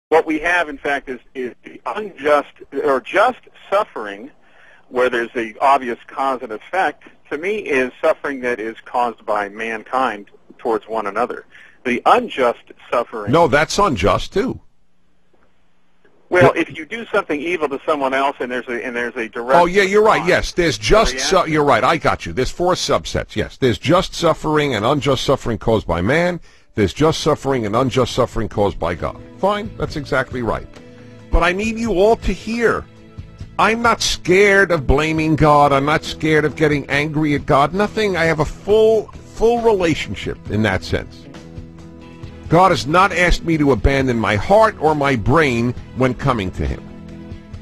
What we have, in fact, is the unjust or just suffering, where there's the obvious cause and effect. To me, is suffering that is caused by mankind towards one another. The unjust suffering. No, that's unjust too. Well, if you do something evil to someone else, and there's a direct. Oh yeah, you're right. Yes, there's just. You're right. I got you. There's 4 subsets. Yes, there's just suffering and unjust suffering caused by man. There's just suffering and unjust suffering caused by God. Fine, that's exactly right. But I need you all to hear. I'm not scared of blaming God. I'm not scared of getting angry at God. Nothing. I have a full relationship in that sense. God has not asked me to abandon my heart or my brain when coming to him.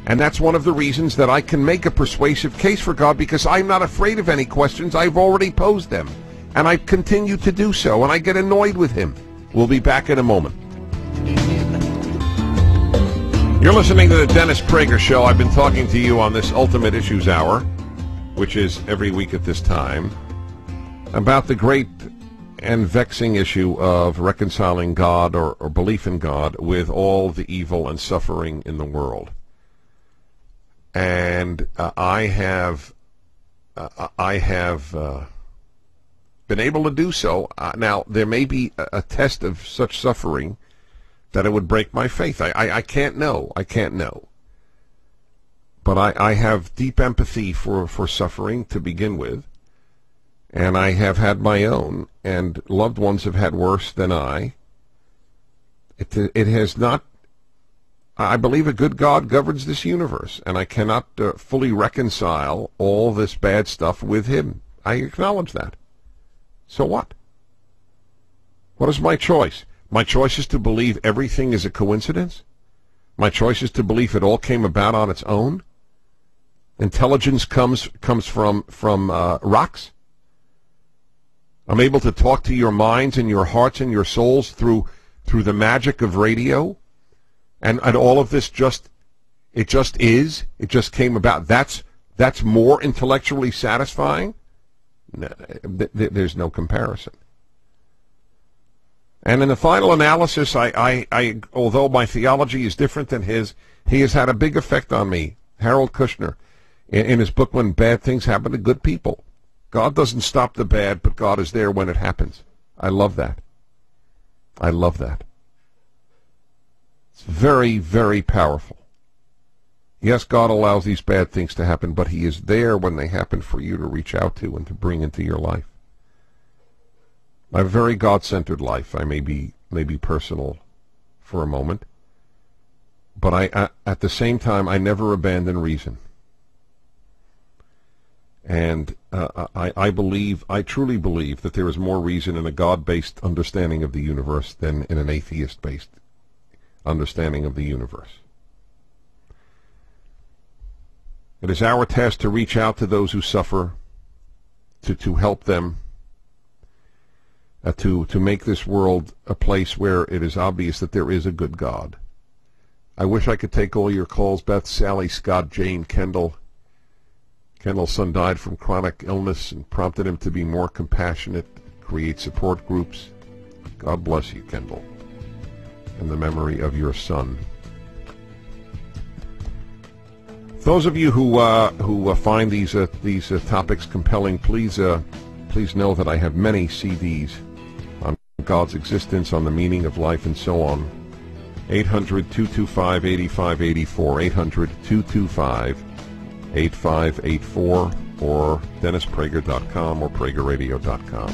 And that's one of the reasons that I can make a persuasive case for God, because I'm not afraid of any questions. I've already posed them. And I continue to do so, and I get annoyed with him. We'll be back in a moment. You're listening to the Dennis Prager Show. I've been talking to you on this Ultimate Issues Hour, which is every week at this time, about the great and vexing issue of reconciling God or belief in God with all the evil and suffering in the world. And I have been able to do so. Now, there may be a test of such suffering that it would break my faith. I can't know. I can't know. But I have deep empathy for suffering to begin with. And I have had my own, and loved ones have had worse than I. It has not. I believe a good God governs this universe, and I cannot fully reconcile all this bad stuff with him. I acknowledge that. So what? What is my choice? My choice is to believe everything is a coincidence? My choice is to believe it all came about on its own? Intelligence comes from rocks? I'm able to talk to your minds and your hearts and your souls through the magic of radio, and all of this just came about. That's more intellectually satisfying. No, there's no comparison. And in the final analysis, I although my theology is different than his, he has had a big effect on me. Harold Kushner, in his book When Bad Things Happen to Good People. God doesn't stop the bad, but God is there when it happens. I love that. I love that. It's very, very powerful. Yes, God allows these bad things to happen, but he is there when they happen for you to reach out to and to bring into your life. I have a very God-centered life. I may be personal for a moment, but I at the same time, I never abandon reason. And I truly believe that there is more reason in a God-based understanding of the universe than in an atheist-based understanding of the universe. It is our task to reach out to those who suffer, to help them, to make this world a place where it is obvious that there is a good God. I wish I could take all your calls. Beth, Sally, Scott, Jane, Kendall. Kendall's son died from chronic illness and prompted him to be more compassionate, create support groups. God bless you, Kendall, in the memory of your son. Those of you who find these topics compelling, please know that I have many CDs on God's existence, on the meaning of life, and so on. 800-225-8584, 800-225-8584, or DennisPrager.com or PragerRadio.com.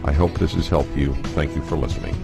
I hope this has helped you. Thank you for listening.